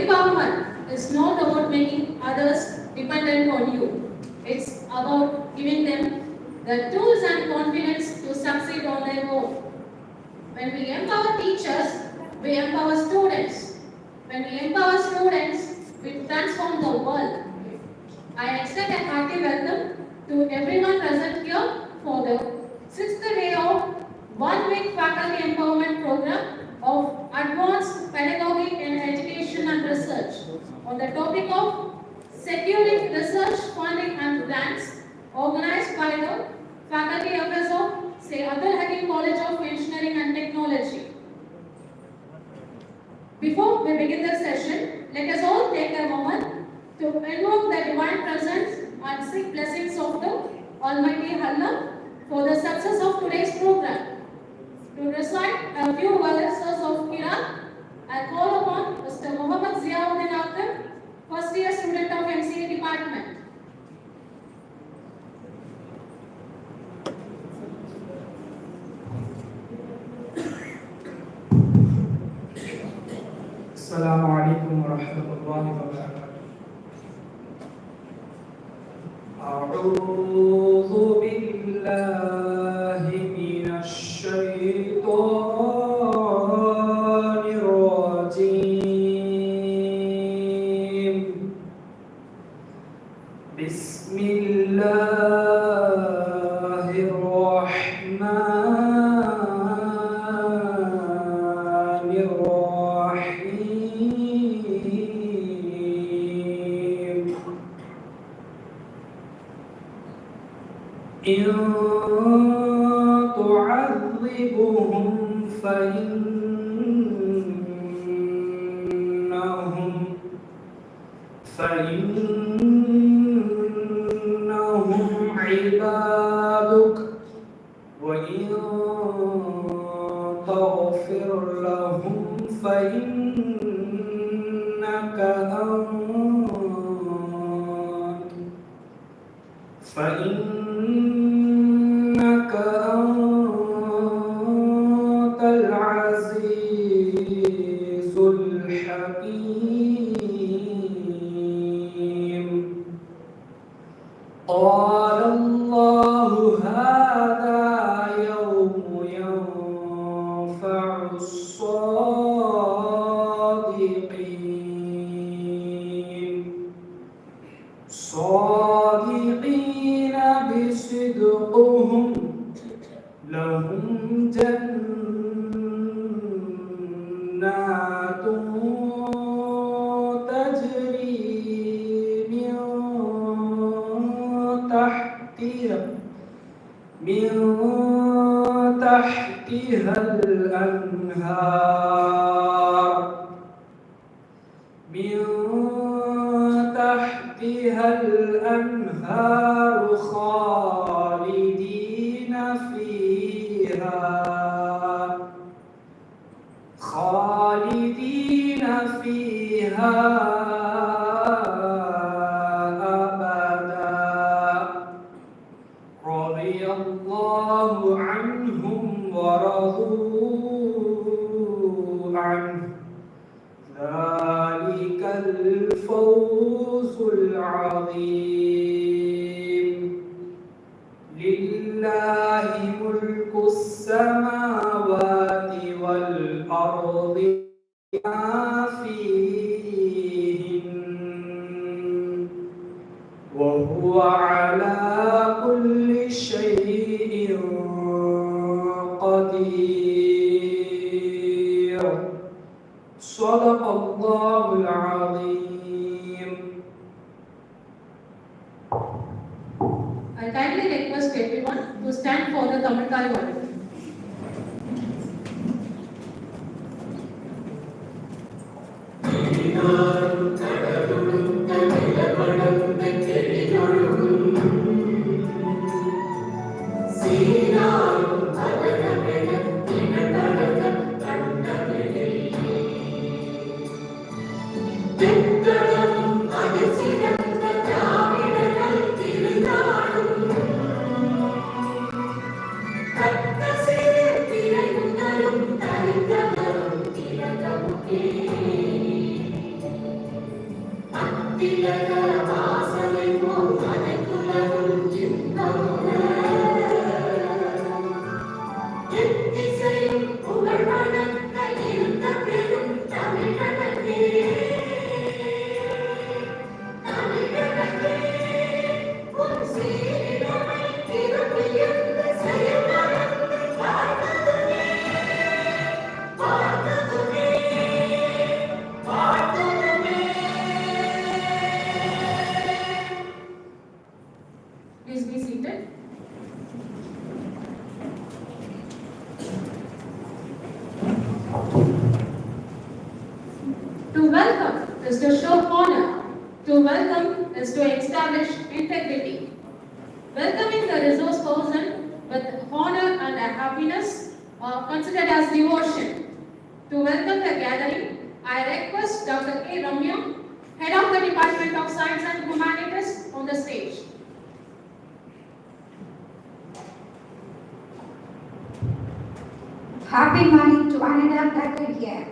Empowerment is not about making others dependent on you. It's about giving them the tools and confidence to succeed on their own. When we empower teachers, we empower students. When we empower students, we transform the world. I extend a hearty welcome to everyone present here for the 6th day of 1-week faculty empowerment program of Advanced Pedagogy in Education and Research on the topic of securing research funding and grants organized by the Faculty Affairs of Abdul Hakim College of Engineering and Technology. Before we begin the session, let us all take a moment to invoke the divine presence and seek blessings of the Almighty Allah for the success of today's program. To recite a few verses of Quran, I call upon Mr. Muhammad Ziauddin Akhtar, first year student of MCA department. Assalamu alaikum wa rahmatullahi wa barakatuh. A'udhu billahi minash shaitanir rajim. Bismillahir rahmanir rahim. إن تعذبهم فإنهم عبادك وإن تغفر لهم فإنك أنت العزيز الحكيم. قال الله هذا يوم ينفع الصادقين بصدقهم لهم جنات تجري من تحتها الأنهار خالدين فيها أبدا رضي الله عنهم ورضوا عنه ذلك الفوز العظيم. لله ملك السماوات والأرض ما فيهن وهو على كل شيء قدير. صدق الله العظيم. I kindly request everyone to stand for the Tamil word. is to show honor. To welcome is to establish integrity. Welcoming the resource person with honor and happiness are considered as devotion. To welcome the gathering, I request Dr. K. Ramya, Head of the Department of Science and Humanities, on the stage. Happy morning to another decade here.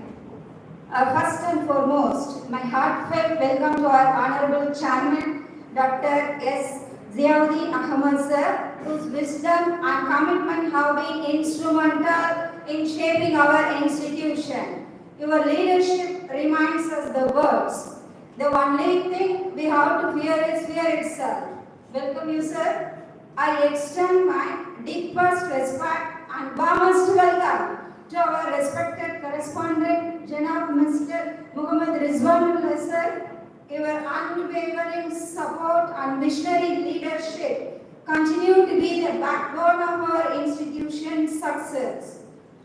First and foremost, my heartfelt welcome to our Honorable Chairman, Dr. S. Ziauddin Ahmad sir, whose wisdom and commitment have been instrumental in shaping our institution. Your leadership reminds us the words, the only thing we have to fear is fear itself. Welcome you, sir. I extend my deepest respect and warmest welcome to our respected correspondent, Janab Mr. Muhammad Rizwanullah sir. Your unwavering support and visionary leadership continue to be the backbone of our institution's success.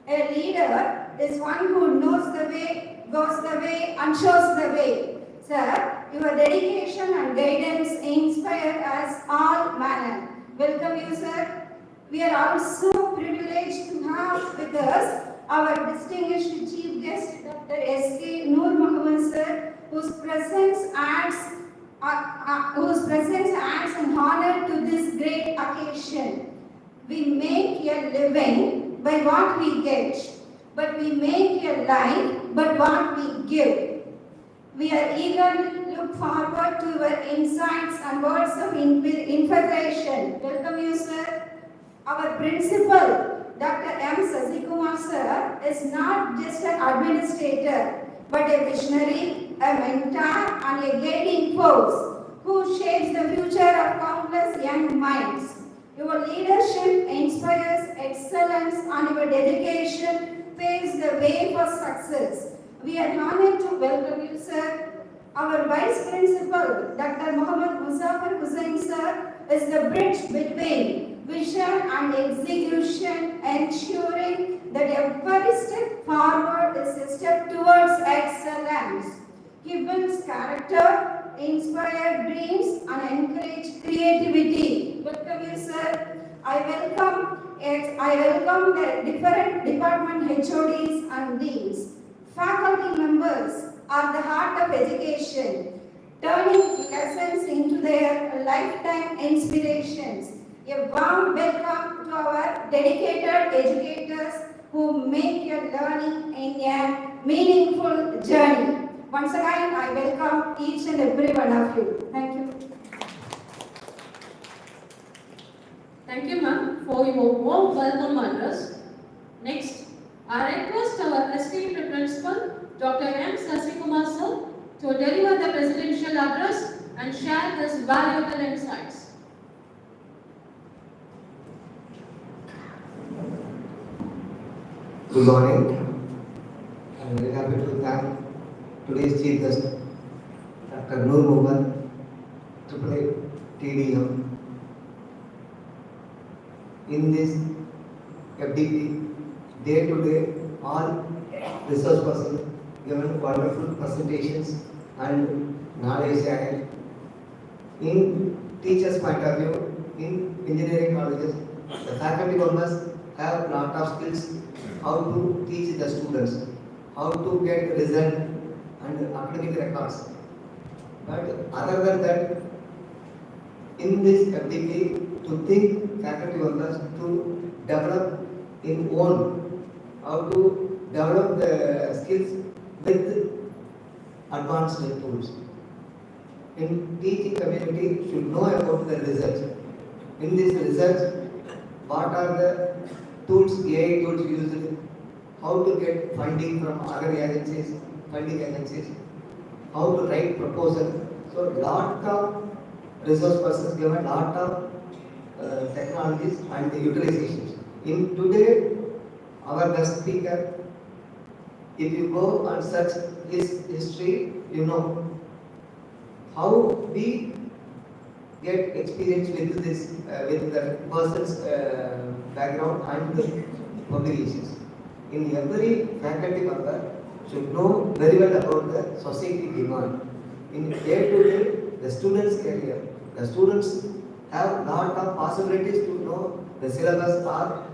A leader is one who knows the way, goes the way, and shows the way. Sir, your dedication and guidance inspire us all manner. Welcome you, sir. We are also privileged to have with us our distinguished chief guest, Dr. S.K. Noor Muhammad sir, whose presence adds an honor to this great occasion. We make a living by what we get, but we make a life by what we give. We are eagerly look forward to your insights and words of inspiration. Welcome you, sir. Our principal, Dr. M. Sasikumar sir, is not just an administrator, but a visionary, a mentor, and a guiding force who shapes the future of countless young minds. Your leadership inspires excellence, and your dedication paves the way for success. We are honored to welcome you, sir. Our Vice Principal, Dr. Muhammad Musafir Hussain sir, is the bridge between vision and execution, ensuring that every step forward is a step towards excellence. He builds character, inspires dreams, and encourages creativity. Welcome you, sir. I welcome the different department HODs and deans. Faculty members are the heart of education, turning lessons into their lifetime inspirations. A warm welcome to our dedicated educators who make your learning a meaningful journey. Once again, I welcome each and every one of you. Thank you. Thank you, ma'am, for your warm welcome address. Next, I request our esteemed principal, Dr. M. Sasikumar sir, to deliver the presidential address and share his valuable insights. Good morning. I am very happy to thank today's chief guest, Dr. Noor Muhammad, AAA TDM. In this FDP, day to day, all resource persons given wonderful presentations and knowledge sharing. In teachers' point of view, in engineering colleges, the faculty members have lot of skills how to teach the students, how to get result and academic records. But other than that, in this FDP, to think faculty members to develop in own, how to develop the skills with advanced tools. In teaching community should know about the research. In this research, what are the tools, AI tools used, how to get funding from other agencies, funding agencies, how to write proposal. So lot of resource persons given lot of technologies and utilizations. In today, our guest speaker, if you go and search his history, you know how we get experience with this, with the person's background and the publications. In every faculty member should know very well about the society demand. in day to day the students' career. The students have lot of possibilities to know the syllabus or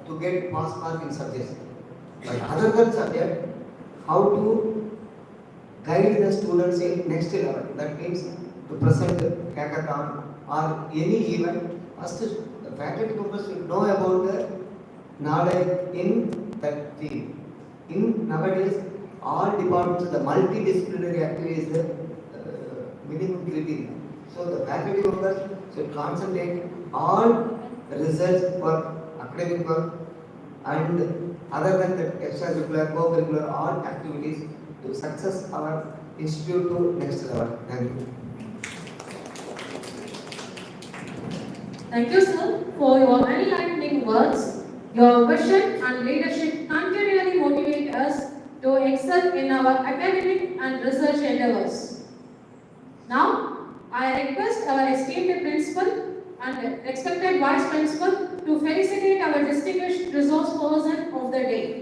to get pass mark in subjects. But other than subject, how to guide the students in next level. That means to present hackathon or any event. First, the faculty members should know about the knowledge in that field. In nowadays, all departments, the multidisciplinary activity is the minimum criteria. So the faculty members should concentrate all research work, academic work, and other than that extracurricular, co-curricular, all activities to success our institute to next level. Thank you. Thank you, sir, for your enlightening words. Your vision and leadership continually motivate us to excel in our academic and research endeavors. Now, I request our esteemed principal and respected vice principal to felicitate our distinguished resource person of the day.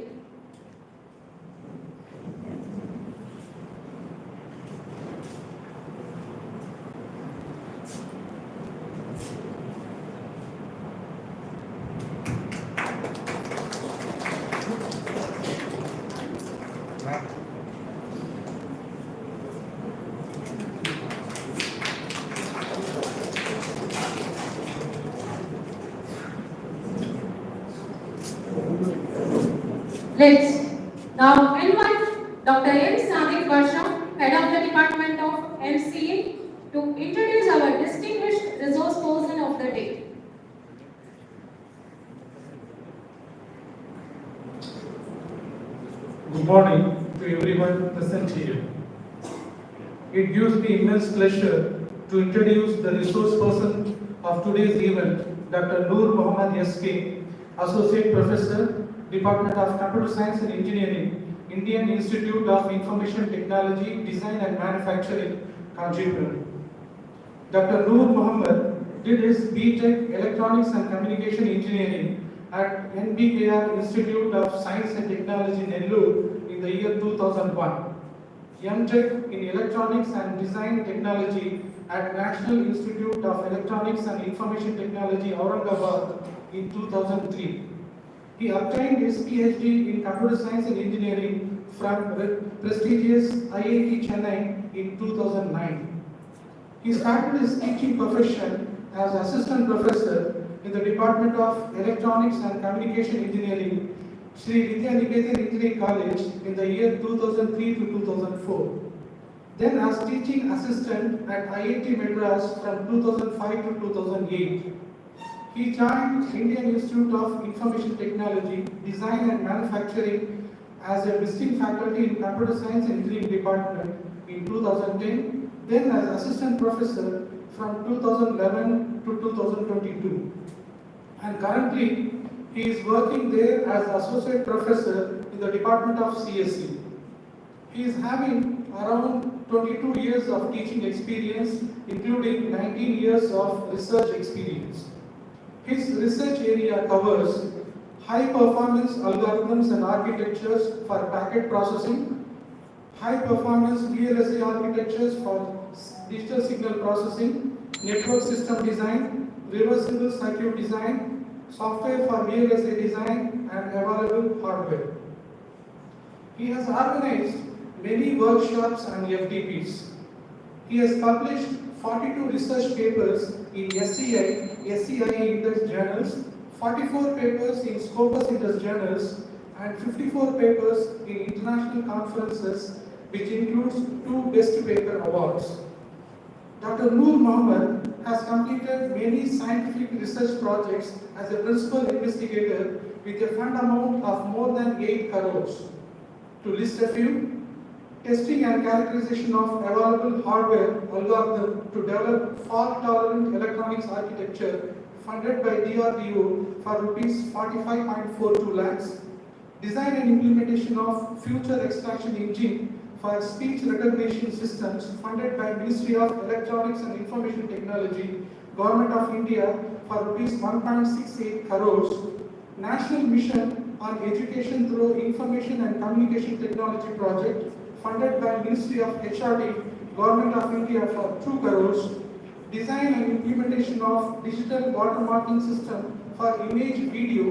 Let's now invite Dr. M. Sadiq Barsha, Head of the Department of MCA, to introduce our distinguished resource person of the day. Good morning to everyone present here. It gives me immense pleasure to introduce the resource person of today's event, Dr. Noor Muhammad SK, Associate Professor, Department of Computer Science and Engineering, Indian Institute of Information Technology, Design and Manufacturing, Kanchipur. Dr. Noor Muhammad did his B.Tech Electronics and Communication Engineering at NBKR Institute of Science and Technology, Nellore in the year 2001. M.Tech in Electronics and Design Technology at National Institute of Electronics and Information Technology, Aurangabad in 2003. He obtained his PhD in Computer Science and Engineering from prestigious IIT Chennai in 2009. He started his teaching profession as Assistant Professor in the Department of Electronics and Communication Engineering, Sri Vidya Niketan Engineering College in the year 2003 to 2004. Then as Teaching Assistant at IIT Madras from 2005 to 2008. He joined Indian Institute of Information Technology, Design and Manufacturing as a visiting faculty in Computer Science and Engineering Department in 2010, then as Assistant Professor from 2011 to 2022. And currently, he is working there as Associate Professor in the Department of CSE. He is having around 22 years of teaching experience, including 19 years of research experience. His research area covers high-performance algorithms and architectures for packet processing, high-performance VLSI architectures for digital signal processing, network system design, reversible circuit design, software for VLSI design, and available hardware. He has organized many workshops and FDPs. He has published 42 research papers in SCI Index journals, 44 papers in Scopus Index journals, and 54 papers in international conferences, which includes 2 Best Paper awards. Dr. Noor Muhammad has completed many scientific research projects as a principal investigator with a fund amount of more than 8 crores. To list a few, testing and characterization of available hardware algorithm to develop fault-tolerant electronics architecture funded by DRDO for rupees 45.42 lakhs. Design and implementation of future extraction engine for speech recognition systems funded by Ministry of Electronics and Information Technology, Government of India for rupees 1.68 crores. National Mission on Education through Information and Communication Technology project funded by Ministry of HRD Government of India for 2 crores. Design and implementation of digital watermarking system for image video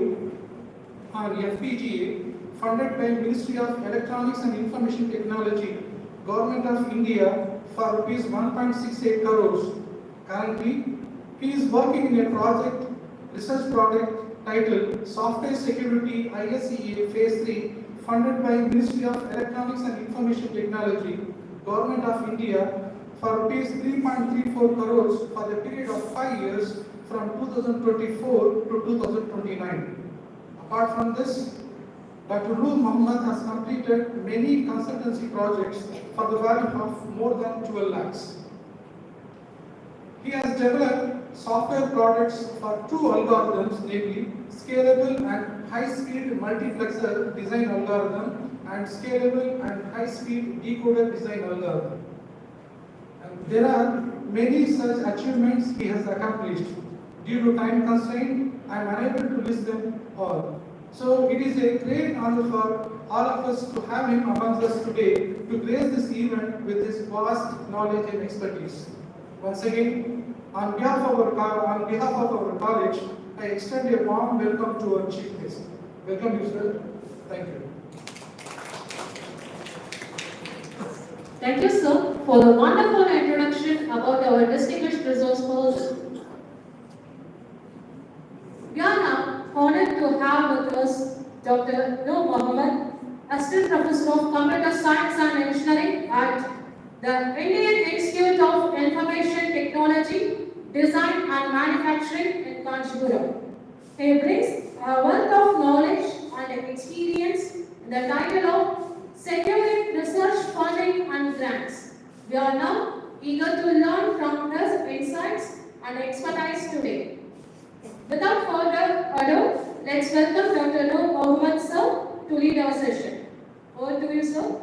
on FPGA, funded by Ministry of Electronics and Information Technology, Government of India for rupees 1.68 crores. Currently, he is working in a research project titled Software Security ISEA Phase 3, funded by Ministry of Electronics and Information Technology, Government of India for rupees 3.34 crores for the period of 5 years from 2024 to 2029. Apart from this, Dr. Noor Mohammed has completed many consultancy projects for the value of more than 12 lakhs. He has developed software products for 2 algorithms, namely scalable and high-speed multiplexer design algorithm and scalable and high-speed decoder design algorithm. And there are many such achievements he has accomplished. Due to time constraint, I am unable to list them all. So it is a great honor for all of us to have him amongst us today to grace this event with his vast knowledge and expertise. Once again, on behalf of our college, I extend a warm welcome to our chief guest. Welcome you, sir. Thank you. Thank you, sir, for the wonderful introduction about our distinguished resource person. We are now honored to have with us Dr. Noor Mohammed, Assistant Professor of Computer Science and Engineering at the Indian Institute of Information Technology, Design and Manufacturing in Kanchipuram. He brings a wealth of knowledge and experience in the title of Securing Research Funding and Grants. We are now eager to learn from his insights and expertise today. Without further ado, let's welcome Dr. Noor Mohammed, sir, to lead our session. Over to you, sir.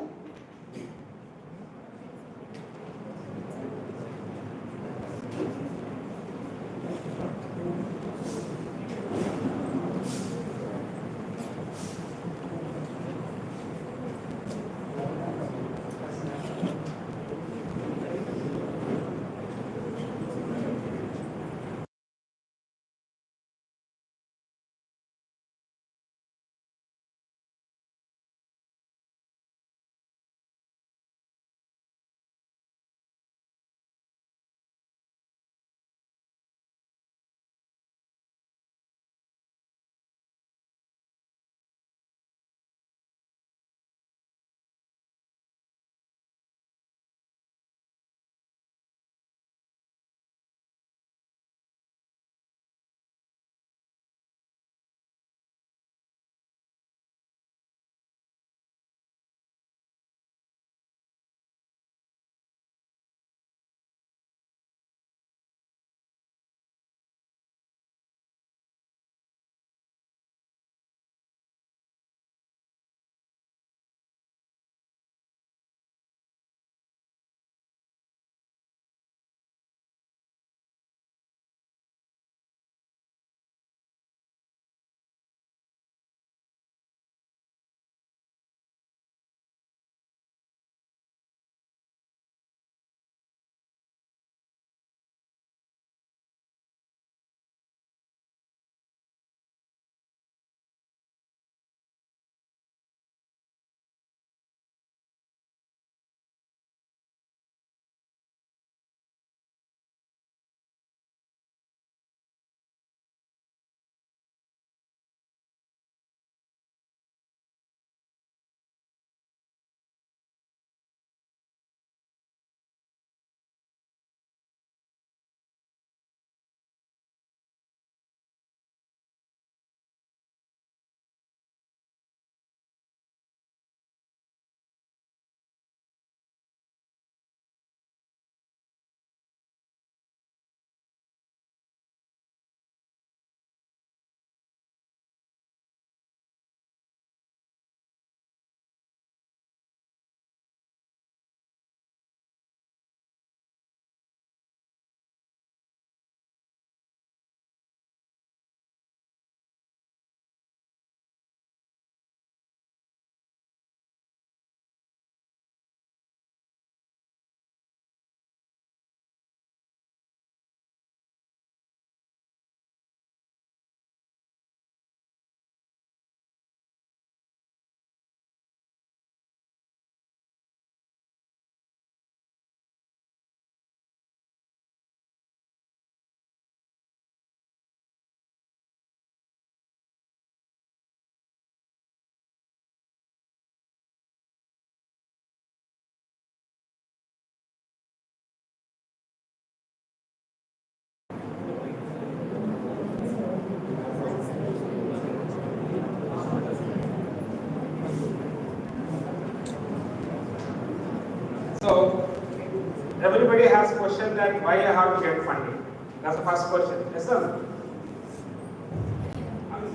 everybody has question that why I have to get funding. That's the first question. Yes, sir.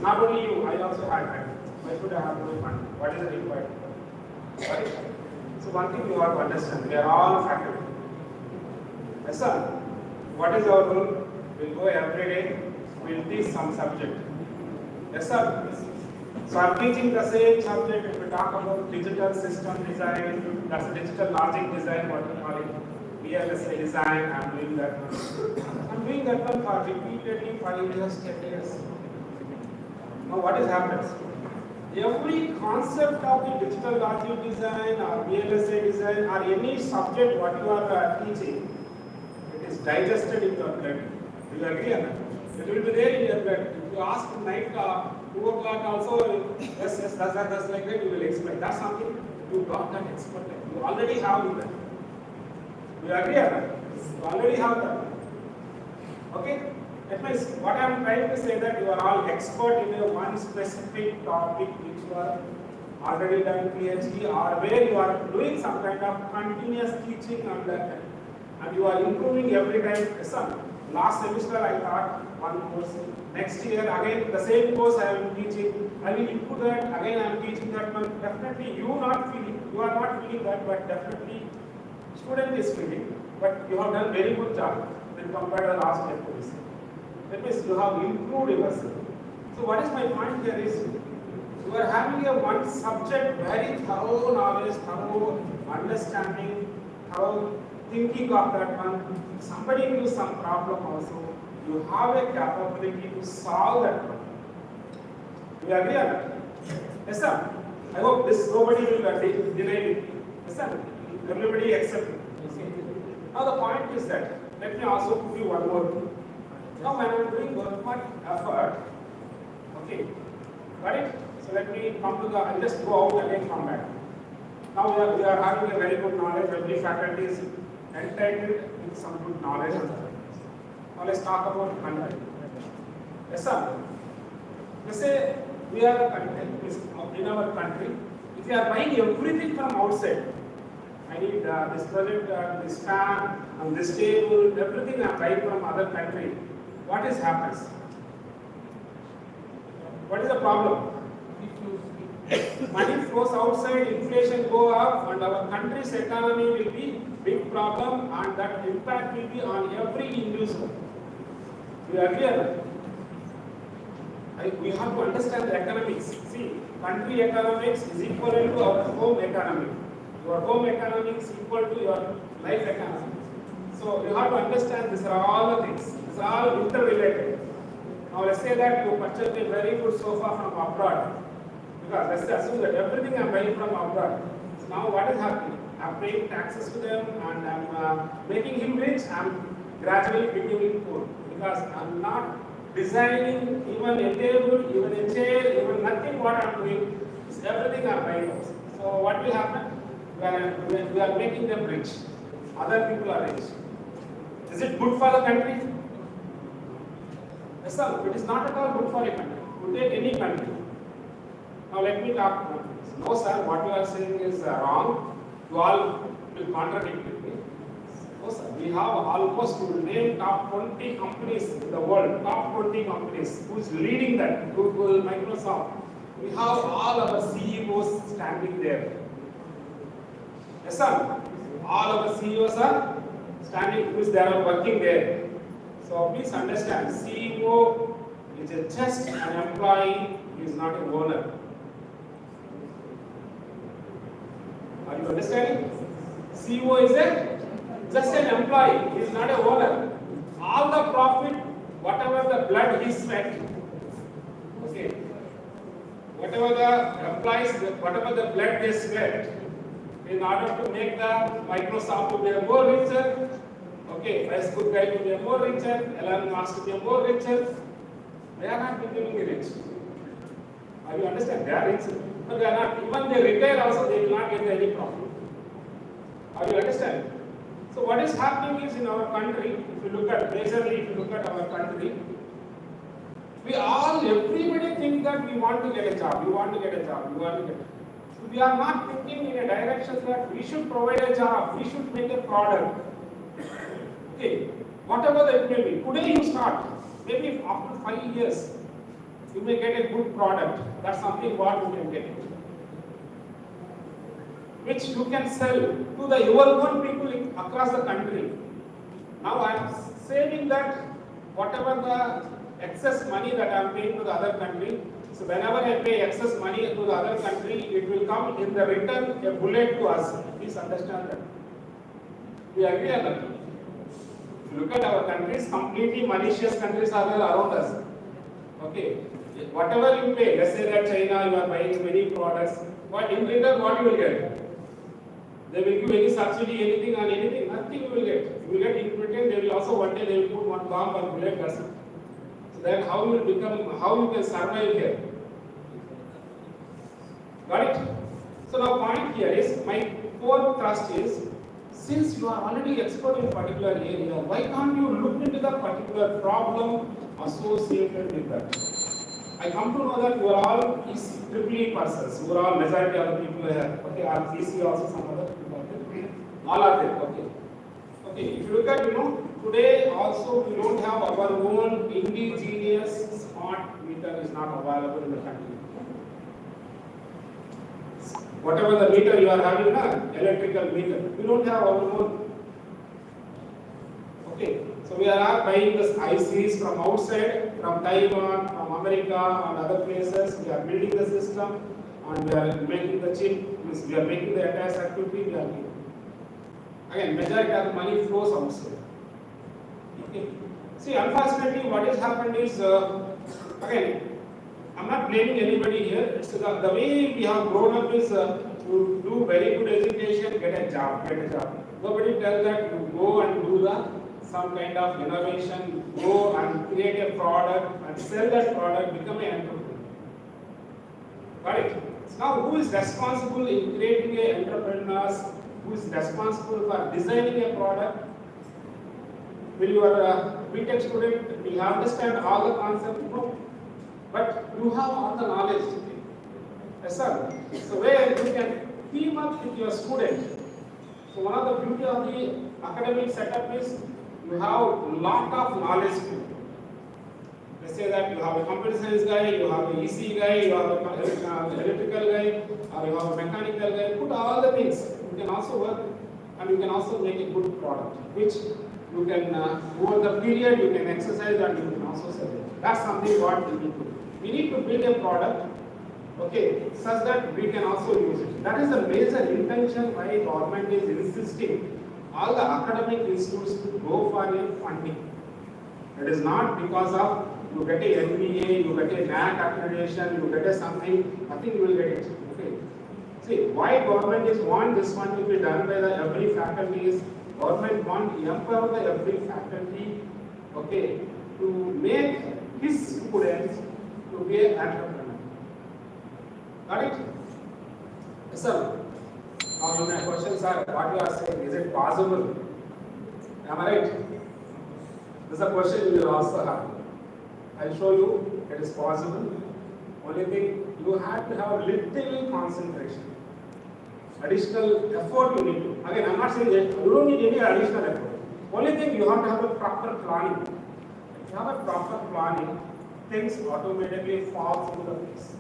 Not only you, I also had that. Why should I have to do funding? What is the requirement? Right? So one thing you have to understand, we are all faculty. Yes, sir. What is our role? We'll go every day, we'll teach some subject. Yes, sir. So I'm teaching the same subject. If we talk about digital system design, that's digital logic design, what we call it, VLSI design, I'm doing that one. I'm doing that one for repeatedly 5 years, 10 years. Now what is happening? Every concept of the digital logic design or VLSI design or any subject what you are teaching, it is digested in your blood. Do you agree on that? It will be there in your blood. If you ask night 2 o'clock also, yes, that's like that, you will explain. That's something you got that expert. You already have that. You agree on that? You already have that. Okay? That means what I am trying to say that you are all expert in a one specific topic which you are already done PhD or where you are doing some kind of continuous teaching on that and you are improving every time. Last semester I taught one course. Next year again the same course I am teaching. I will improve that. Again I am teaching that one. Definitely you are not feeling that, but definitely student is feeling. But you have done very good job when compared to the last lecture. That means you have improved yourself. So what is my point here is, you are having a one subject, very thorough knowledge, thorough understanding, thorough thinking of that one. Somebody gives some problem also, you have a capability to solve that problem. Do you agree on that? Yes, sir. I hope this nobody will deny it. Yes, sir. Everybody accept it. Now the point is that, let me also put you one more thing. Now when I am doing work effort, okay, got it? So let me come to the, I'll just go out again from back. Now we are having a very good knowledge, every faculty is entitled with some good knowledge. Now let's talk about country. Yes, sir. Let's say we are a country, in our country, if you are buying everything from outside, I need this project, this fan, and this table, everything I am buying from other country. What is happens? What is the problem? Money flows outside, inflation go up, and our country's economy will be big problem, and that impact will be on every individual. We are clear. We have to understand the economics. See, country economics is equal to our home economy. Your home economics is equal to your life economy. So you have to understand these are all the things. These are all interrelated. Now let's say that you purchased a very good sofa from abroad. Because let's assume that everything I am buying from abroad. So now what is happening? I am paying taxes to them and I am making him rich. I am gradually becoming poor. Because I am not designing even a table, even a chair, even nothing what I am doing. Is everything I am buying. So what will happen? We are making them rich. Other people are rich. Is it good for the country? Yes, sir. It is not at all good for a country. You take any country. Now let me talk about this. No, sir. What you are saying is wrong. You all will contradict with me. No, sir. We have almost to name top 20 companies in the world. Top 20 companies. Who is leading that? Google, Microsoft. We have all our CEOs standing there. Yes, sir. All our CEOs are standing because they are working there. So please understand, CEO is just an employee, he is not an owner. Are you understanding? CEO is just an employee, he is not an owner. All the profit, whatever the blood he sweat, okay, whatever the employees, whatever the blood they sweat, in order to make the Microsoft to be more richer, okay, Facebook guy to be more richer, Elon Musk to be more richer, they are not becoming rich. Are you understand? They are rich, but they are not, even they retire also, they will not get any profit. Are you understand? So what is happening is in our country, if you look at, majorly if you look at our country, everybody think that we want to get a job, we want to get a job, we want to get a job. We are not thinking in a direction that we should provide a job, we should make a product. Okay, whatever that may be. Today you start. Maybe after 5 years, you may get a good product. That's something what you can get, which you can sell to the your own people across the country. Now I am saving that whatever the excess money that I am paying to the other country. So whenever I pay excess money to the other country, it will come in the return a bullet to us. Please understand that. We agree on that. If you look at our countries, completely malicious countries are there around us. Okay, whatever you pay, let's say that China, you are buying many products. What in return, what you will get? They will give any subsidy, anything on anything, nothing you will get. You will get in return. They will also one day they will put one bomb or bullet or something. So then how you will become, how you can survive here? Got it? So now point here is, my core thrust is, since you are already expert in a particular area, why can't you look into the particular problem associated with that? I come to know that you are all ECEE persons, you are all majority of the people here. Okay, are ECE also some other people are there? All are there, okay. Okay, if you look at, today also we don't have our own indigenous smart meter is not available in the country. Whatever the meter you are having, electrical meter, we don't have our own. Okay, so we are buying this ICs from outside, from Taiwan, from America, and other places. We are building the system, and we are making the chip. We are making the entire circuitry. We are making. Again, majority of the money flows outside. Okay. See, unfortunately, what has happened is, again, I'm not blaming anybody here. It's the way we have grown up is to do very good education, get a job. Nobody tells that you go and do some kind of innovation, go and create a product and sell that product, become an entrepreneur. Got it? So now, who is responsible in creating an entrepreneurs? Who is responsible for designing a product? Will your BTech student will understand all the concepts? No. But you have all the knowledge. Yes, sir. So where you can team up with your student. So one of the beauty of the academic setup is you have a lot of knowledge. Let's say that you have a computer science guy, you have an EC guy, you have an electrical guy, or you have a mechanical guy. Put all the things. You can also work and you can also make a good product, which you can, over the period, you can exercise and you can also sell it. That's something what we need to do. We need to build a product, okay, such that we can also use it. That is the major intention why government is insisting all the academic institutes to go for a funding. It is not because of you get a MBA, you get a NAC accreditation, you get a something, nothing you will get it. Okay. See, why government is want this one to be done by the every faculty is government want to empower the every faculty, okay, to make his students to be an entrepreneur. Got it? Yes, sir. Now my questions are, what you are saying, is it possible? Am I right? This is a question you will also have. I'll show you it is possible. Only thing, you have to have little concentration. Additional effort you need to. Again, I'm not saying that you don't need any additional effort. Only thing, you have to have a proper planning. If you have a proper planning, things automatically fall into the place.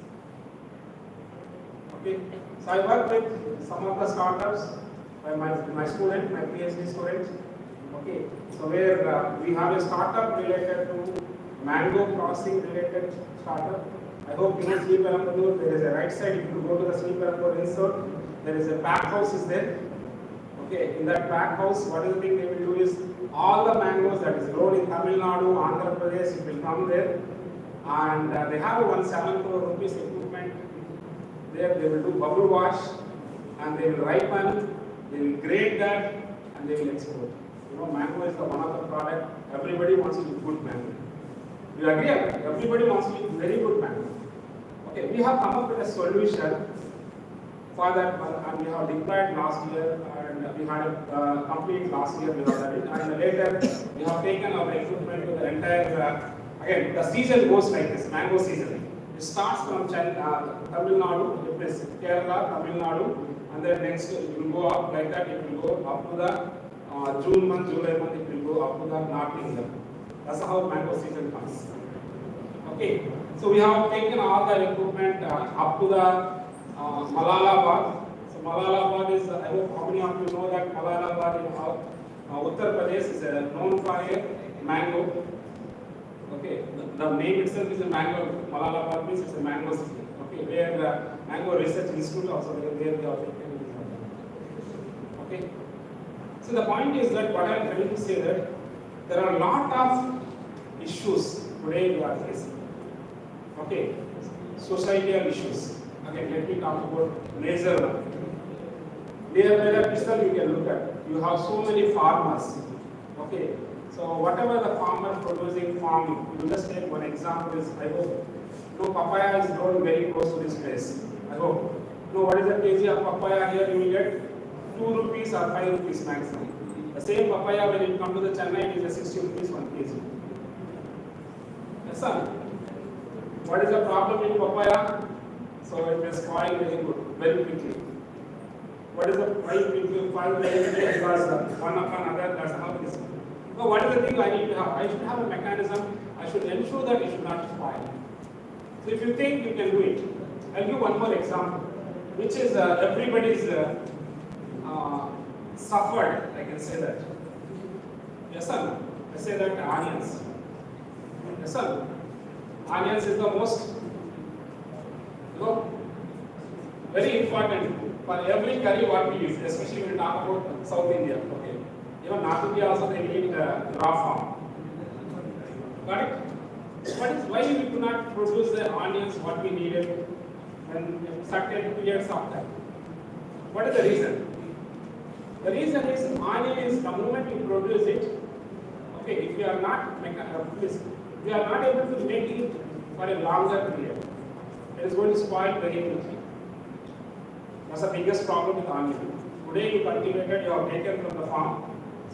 Okay. So I work with some of the startups by my student, my PhD students. Okay. So where we have a startup related to mango processing related startup. I hope you know Sriperambur. There is a right side. If you go to the Sriperambur insert, there is a pack house is there. Okay. In that pack house, what is the thing they will do is all the mangoes that is grown in Tamil Nadu, Andhra Pradesh, it will come there, and they have 1.7 crore rupees equipment. There they will do bubble wash, and they will ripen, they will grade that, and they will export. You know, mango is the one of the product. Everybody wants to eat good mango. You agree? Everybody wants to eat very good mango. Okay, we have come up with a solution for that, and we have deployed last year, and we had a complete last year we have done it, and later we have taken our equipment to the entire. Again, the season goes like this: mango season. It starts from Tamil Nadu, it is Kerala, Tamil Nadu, and then next it will go up like that. It will go up to the June month, July month. It will go up to the North India. That's how mango season comes. Okay, so we have taken all the equipment up to the Malalabad. So Malalabad is, I hope how many of you know that Malalabad in Uttar Pradesh is known for a mango. Okay, the name itself is a mango. Malalabad means it's a mango city. Okay, where the Mango Research Institute also where they are taken. Okay, so the point is that what I am trying to say that there are a lot of issues today we are facing. Okay, societal issues. Again, let me talk about major one. Nearby the pistol you can look at. You have so many farmers. Okay, so whatever the farmer producing farming, you just take one example is I hope no papaya is grown very close to this place. I hope. No, what is the kg of papaya here? You will get 2 rupees or 5 rupees maximum. The same papaya when it comes to the Chennai it is a 60 rupees 1 kg. Yes, sir. What is the problem in papaya? So it will spoil very quickly. What is the why it will spoil very quickly? Because one upon another, that's how it is. So what is the thing I need to have? I should have a mechanism. I should ensure that it should not spoil. So if you think you can do it, I'll give one more example, which is everybody's suffered. I can say that. Yes, sir. I say that onions. Yes, sir. Onions is the most, very important for every curry what we use, especially when we talk about South India. Okay. Even North India also they eat raw form. Got it? Why we could not produce the onions what we needed when certain periods of time? What is the reason? The reason is onion is the moment you produce it. Okay, if you are not we are not able to make it for a longer period, it is going to spoil very quickly. That's the biggest problem with onion. Today you cultivated, you have taken from the farm.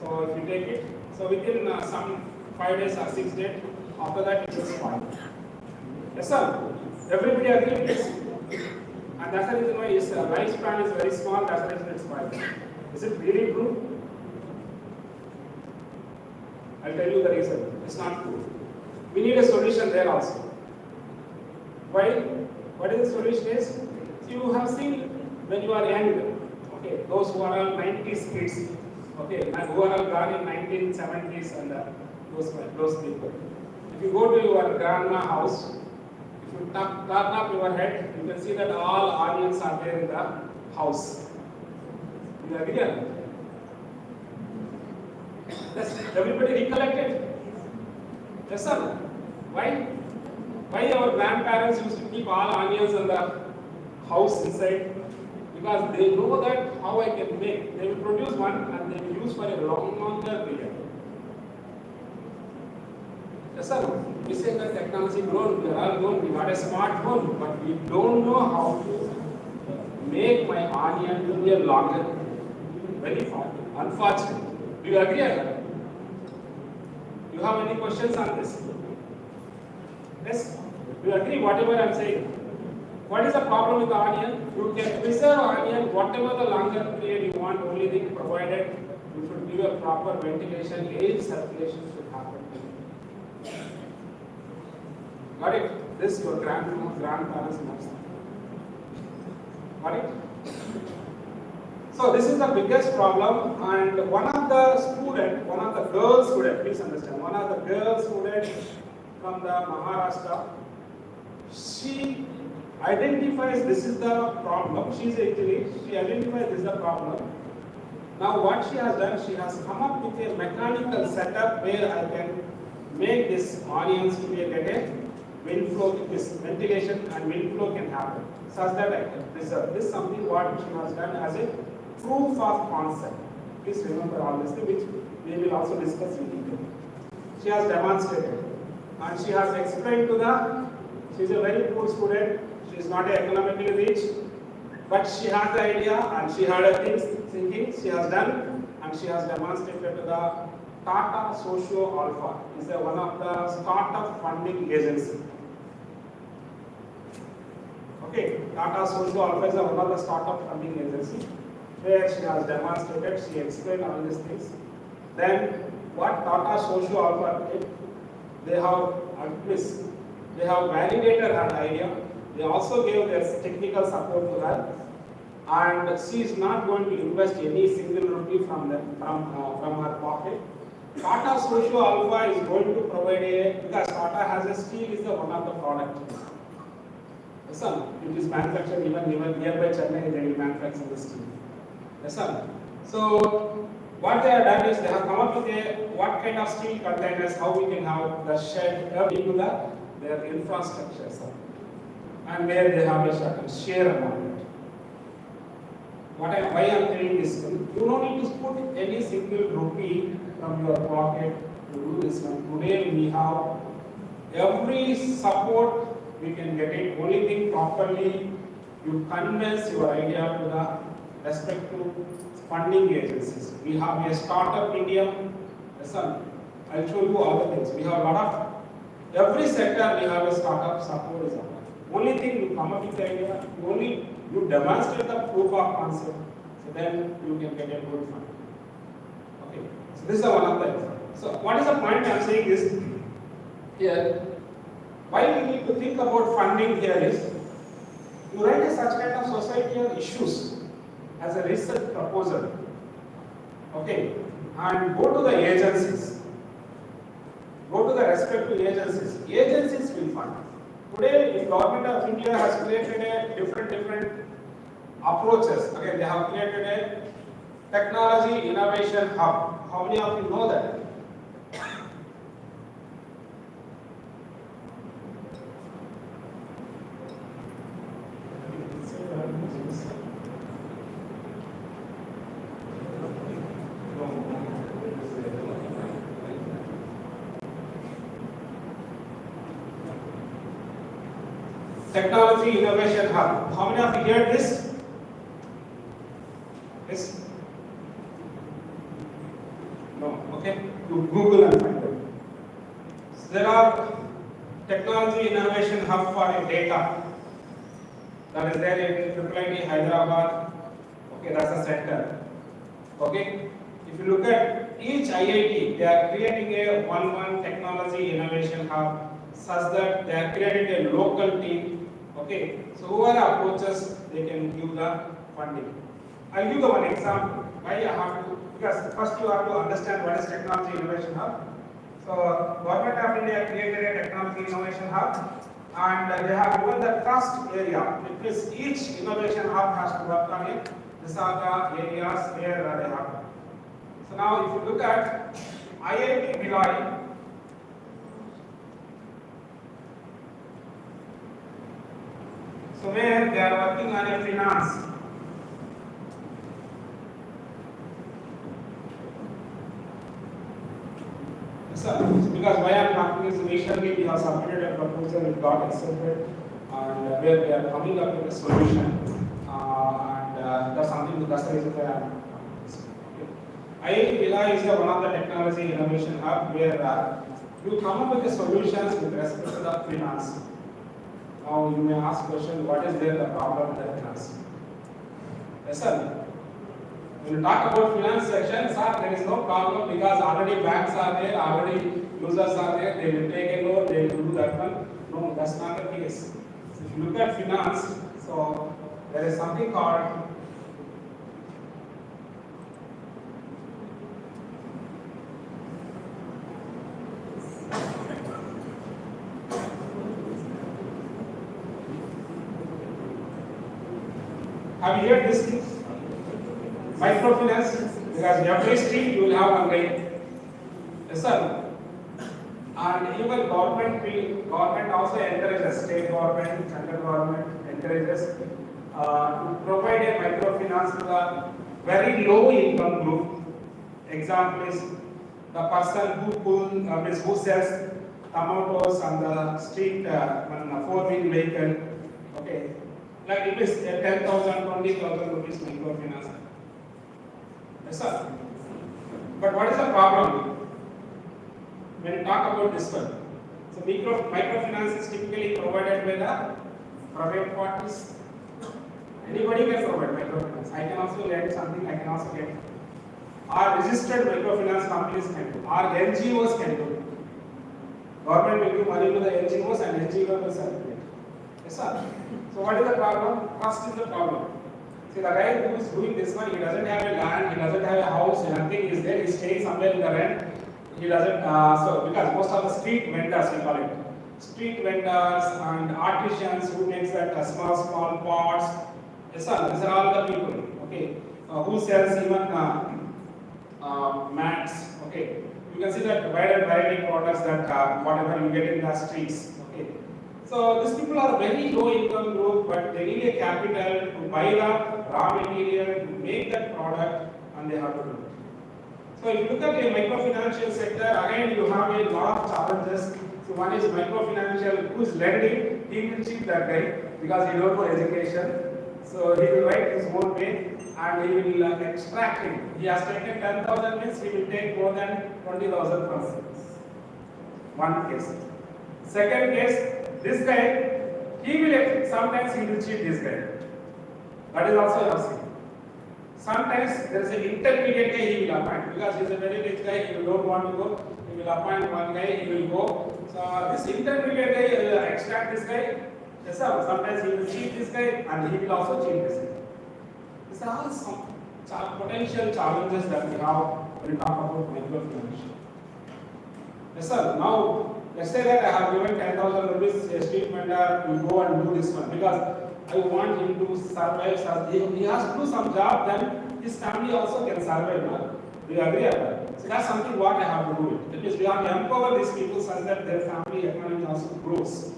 So if you take it, so within some 5 days or 6 days, after that it will spoil. Yes, sir. Everybody agree with this? And that's the reason why its lifespan is very small. That's the reason it spoils. Is it really true? I'll tell you the reason. It's not true. We need a solution there also. Why? What is the solution is? You have seen when you are young, okay, those who are all 90s kids, okay, and who are all gone in 1970s and those people. If you go to your grandma house, if you turn up your head, you can see that all onions are there in the house. You agree? Yes, everybody recollected? Yes, sir. Why? Why our grandparents used to keep all onions in the house inside? Because they know that how I can make. They will produce one and they will use for a longer period. Yes, sir. We say that technology grown, we are all grown, we got a smartphone, but we don't know how to make my onion to be a longer. Very unfortunate. Do you agree? You have any questions on this? Yes? Do you agree whatever I am saying? What is the problem with the onion? You can preserve onion whatever the longer period you want, only thing provided you should give a proper ventilation, air circulation should happen. Got it? This your grandparents must. Got it? So this is the biggest problem, and one of the girl student, please understand, one of the girl students from the Maharashtra, she identifies this is the problem. She identifies this is the problem. Now what she has done, she has come up with a mechanical setup where I can make this onions to be a wind flow, this ventilation and wind flow can happen, such that I can preserve. This is something what she has done as a proof of concept. Please remember all this thing, which we will also discuss in detail. She has demonstrated and she has explained to she is a very poor student, she is not economically rich, but she has the idea and she had a thinking, she has done and she has demonstrated to the Tata Socio Alpha. Is one of the startup funding agency. Okay, Tata Socio Alpha is one of the startup funding agency where she has demonstrated, she explained all these things. Then what Tata Socio Alpha did, they have validated her idea. They also gave their technical support to her, and she is not going to invest any single rupee from her pocket. Tata Socio Alpha is going to provide because Tata has a steel is one of the product. Yes, sir. It is manufactured even nearby Chennai, they will manufacture the steel. Yes, sir. So what they have done is they have come up with what kind of steel containers, how we can have the shed into their infrastructure, sir. And where they have a certain share amount. Why I am telling this, you don't need to put any single rupee from your pocket to do this one. Today we have every support we can get it. Only thing properly you convince your idea to the respective funding agencies. We have a startup India. Listen, I'll show you all the things. We have a lot of every sector we have a startup support is on. Only thing you come up with the idea, you demonstrate the proof of concept, so then you can get a good fund. Okay, so this is one of the examples. So what is the point I am saying is, here, why we need to think about funding here is, you write a such kind of societal issues as a research proposal, okay, and go to the agencies, go to the respective agencies. Agencies will fund. Today, the government of India has created a different approaches. Okay, they have created a technology innovation hub. How many of you know that? Technology Innovation Hub. How many of you heard this? Yes? No. Okay. You Google and find it. So there are Technology Innovation Hub for data. That is there in IIIT Hyderabad. Okay, that's a center. Okay. If you look at each IIT, they are creating a one technology innovation hub such that they are creating a local team. Okay, so whoever approaches, they can give the funding. I'll give you one example. Why I have to, because first you have to understand what is Technology Innovation Hub. So, Government of India created a Technology Innovation Hub, and they have given the trust area. Because each innovation hub has to work on it. These are the areas where they have. So now, if you look at IIT Bhilai. So where they are working on a finance. So because why I am talking is initially we have submitted a proposal, it got accepted, and where we are coming up with a solution, and that's something the customer is there. IIT Bhilai is one of the technology innovation hub where you come up with the solutions with respect to the finance. Now you may ask question, what is there the problem with the finance? Yes, sir. When you talk about finance section, sir, there is no problem because already banks are there, already users are there, they will take a loan, they will do that one. No, that's not the case. So if you look at finance, so there is something called have you heard this thing? Microfinance, because every street you will have one guy. Yes, sir. And even government also encourages, state government, central government encourages to provide a microfinance to the very low income group. Example is the person who sells tomatoes on the street on a four-wheel vehicle. Okay. Like it is 10,000, 20,000 rupees microfinance. Yes, sir. But what is the problem? When you talk about this one, so microfinance is typically provided by the private parties. Anybody can provide microfinance. I can also lend something, I can also get. or registered microfinance companies can do, or NGOs can do. Government will give money to the NGOs and NGOs will circulate. Yes, sir. So what is the problem? Cost is the problem. See, the guy who is doing this one, he doesn't have a land, he doesn't have a house, nothing is there, he's staying somewhere in the rent. He doesn't, so because most of the street vendors, we call it, street vendors and artisans who makes that small pots. Yes, sir, these are all the people, okay, who sells even mats, okay. You can see that wide variety of products that whatever you get in the streets, okay. So these people are very low income group, but they need a capital to buy the raw material to make that product, and they have to do it. So if you look at the microfinancial sector, again you have a lot of challenges. So one is microfinancial, who is lending, he will cheat that guy because he don't know education. So he will write his own way and he will extract it. He has taken 10,000 means he will take more than 20,000 persons. One case. Second case, this guy, sometimes he will cheat this guy. That is also your sin. Sometimes there is an intermediate guy he will appoint because he is a very rich guy, he don't want to go, he will appoint one guy, he will go. So this intermediate guy will extract this guy. Yes, sir. Sometimes he will cheat this guy and he will also cheat this guy. These are all some potential challenges that we have when we talk about microfinance. Yes, sir. Now, let's say that I have given 10,000 rupees a street vendor to go and do this one because I want him to survive. He has to do some job, then his family also can survive. No? Do you agree on that? So that's something what I have to do. That means we have to empower these people such that their family economy also grows.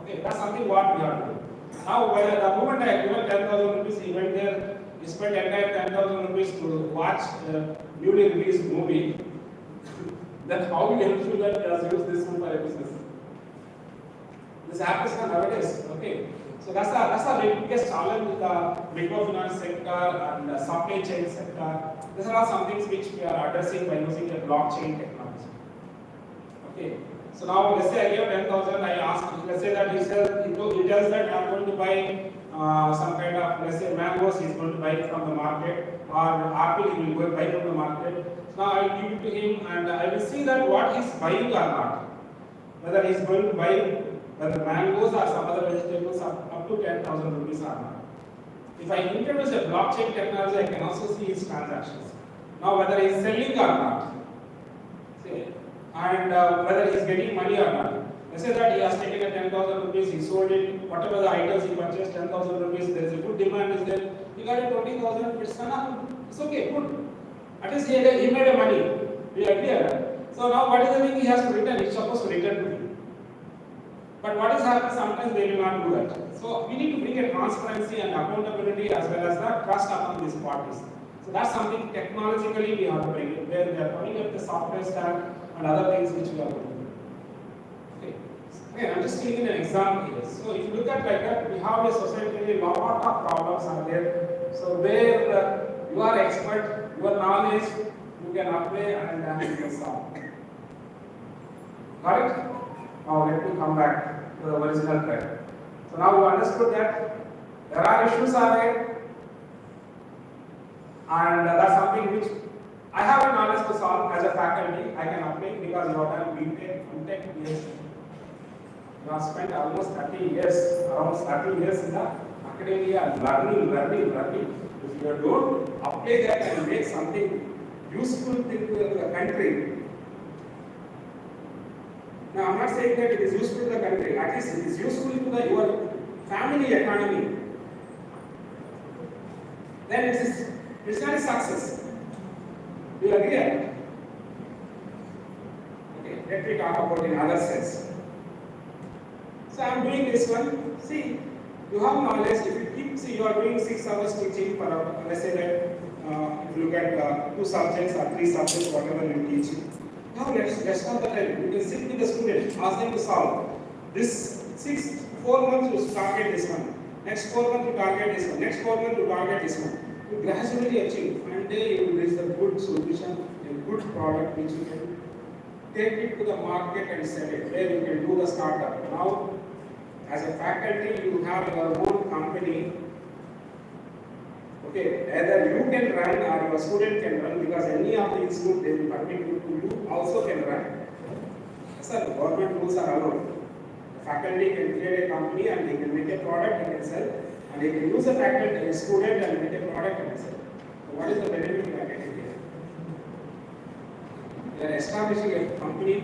Okay, that's something what we have to do. Now, the moment I have given 10,000 rupees, he went there, he spent entire 10,000 rupees to watch a newly released movie. Then how we ensure that he has used this one for a business? This happens nowadays. Okay. So that's the biggest challenge with the microfinance sector and the supply chain sector. These are all some things which we are addressing by using the blockchain technology. Okay. So now let's say I give 10,000, I ask, let's say that he tells that I'm going to buy some kind of, let's say mangoes he's going to buy from the market, or apple he will go buy from the market. So now I will give it to him and I will see that what he's buying or not. Whether he's going to buy whether mangoes or some other vegetables are up to 10,000 rupees or not. If I introduce a blockchain technology, I can also see his transactions. Now whether he is selling or not, say, and whether he is getting money or not. Let's say that he has taken a 10,000 rupees, he sold it, whatever the items he purchased, 10,000 rupees, there is a good demand is there, he got a 20,000, it's okay, good. At least he made a money. We agree on that. So now what is the thing he has to return? He's supposed to return to me. But what is happening, sometimes they will not do that. So we need to bring a transparency and accountability as well as the trust among these parties. So that's something technologically we have to bring it, where we are coming up the software stack and other things which we are going to do. Okay. Again, I'm just taking an example here. So if you look at like that, we have a society, a lot of problems are there. So where you are expert, your knowledge, you can apply and you can solve. Got it? Now let me come back to the original thread. So now we understood that there are issues are there, and that's something which I have a knowledge to solve as a faculty. I can apply because you have done BTech, MTech, PhD. You have spent almost 30 years, around 30 years in the academia, learning. If you don't apply that and make something useful to the country. Now, I'm not saying that it is useful to the country, at least it is useful to your family economy. Then it's not a success. Do you agree? Okay, let me talk about in other sense. So I'm doing this one. See, you have knowledge. If you keep, you are doing 6 hours teaching for, let's say that if you look at 2 subjects or 3 subjects, whatever you teach. Now let's not the time. You can sit with the student, ask them to solve. This 4 months you target this one. Next 4 months you target this one. Next 4 months you target this one. You gradually achieve. One day you will reach a good solution, a good product which you can take it to the market and sell it. Where you can do the startup. Now, as a faculty, you have your own company. Okay, either you can run or your student can run, because any of the institute they will permit you also can run. Sir, government rules are allowed. The faculty can create a company and they can make a product and can sell, and they can use a faculty, a student and make a product and sell. So what is the benefit you are getting here? You are establishing a company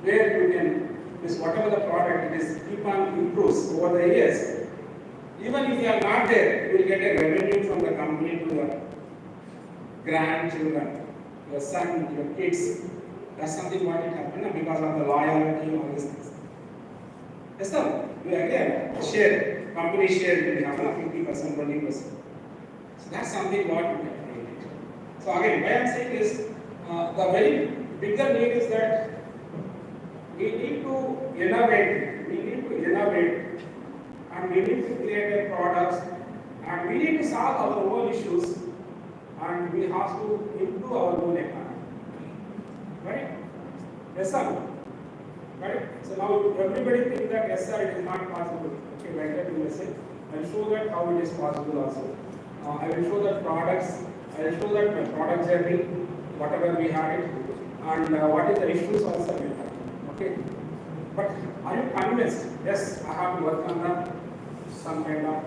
where you can, this whatever the product it is, keep on improves over the years. Even if you are not there, you will get a revenue from the company to your grandchildren, your son, your kids. That's something what it happened because of the loyalty and all these things. Yes, sir. You again share, company share will be happen 50%, 20%. So that's something what you can create. So again, what I am saying is the very bigger need is that we need to innovate. We need to innovate. And we need to create a product, and we need to solve our own issues, and we have to improve our own economy. Right? Yes, sir. Right? So now everybody thinks that yes, sir, it is not possible. Okay, like that you will say. I will show that how it is possible also. I will show that products. I will show that my product journey, whatever we have it, and what is the issues also we have. Okay. But are you convinced? Yes, I have to work on some kind of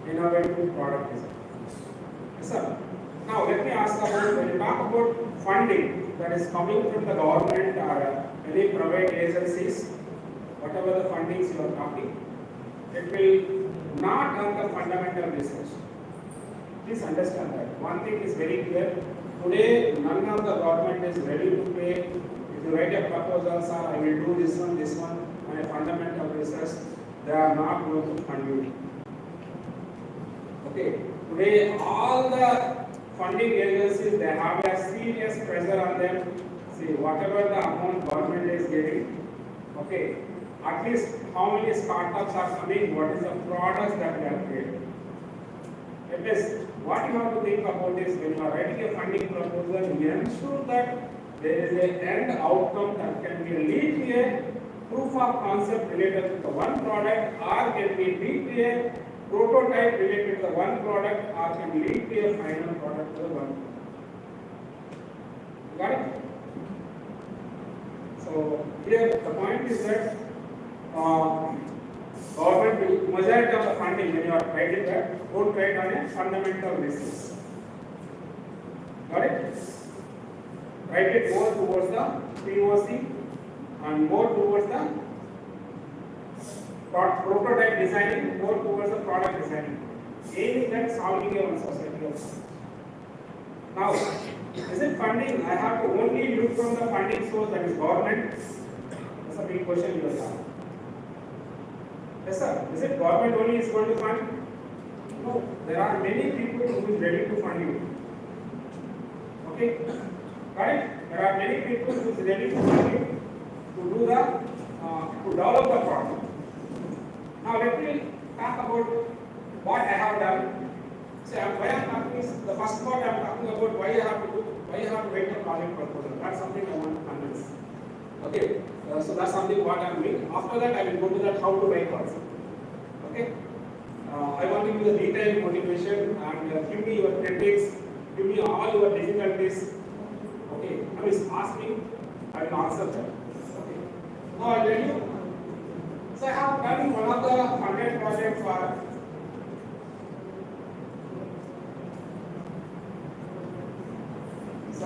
innovative product design. Yes, sir. Now let me ask about, when you talk about funding that is coming from the government or any private agencies, whatever the fundings you are talking, it will not on the fundamental research. Please understand that. One thing is very clear. Today, none of the government is ready to pay. If you write a proposal, sir, I will do this one, and a fundamental research, they are not going to fund you. Okay. Today, all the funding agencies, they have a serious pressure on them. See, whatever the amount government is giving, okay, at least how many startups are coming, what is the products that we are creating. At least, what you have to think about is when you are writing a funding proposal, you ensure that there is an end outcome that can be lead to a proof of concept related to the one product, or can be lead to a prototype related to the one product, or can lead to a final product to the one product. Got it? So here the point is that government will, majority of the funding when you are writing that, don't write on a fundamental basis. Got it? Write it more towards the POC and more towards the prototype designing, more towards the product designing. Aiming at solving your society also. Now, is it funding? I have to only look from the funding source, that is government. That's a big question you have. Yes, sir. Is it government only is going to fund? No. There are many people who is ready to fund you. Okay. Right? There are many people who is ready to fund you to do the to develop the product. Now let me talk about what I have done. So why I am talking is the first part I am talking about why I have to do, why I have to write a project proposal. That's something I want to convince. Okay. So that's something what I am doing. After that I will go to that how to write also. Okay. I want to give the detailed motivation and give me your critics, give me all your difficulties. Okay. I will ask me, I will answer that. Okay. Now I will tell you. So I have done one of the funded projects for I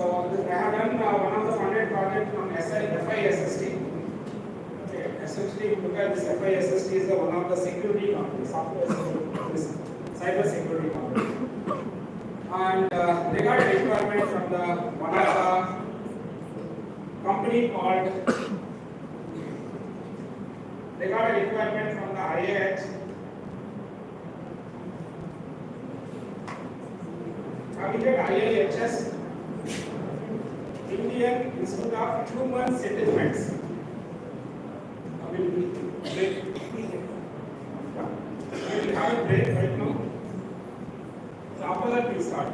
have done one of the funded projects on FISST. Okay, essentially, look at this FISST is one of the security companies, software security, cyber security company. And they got a requirement from the one of the company called. They got a requirement from the IAH. Have you heard IAHS? Indian Institute of Human Settlements. We will have a break right now. So after that we start.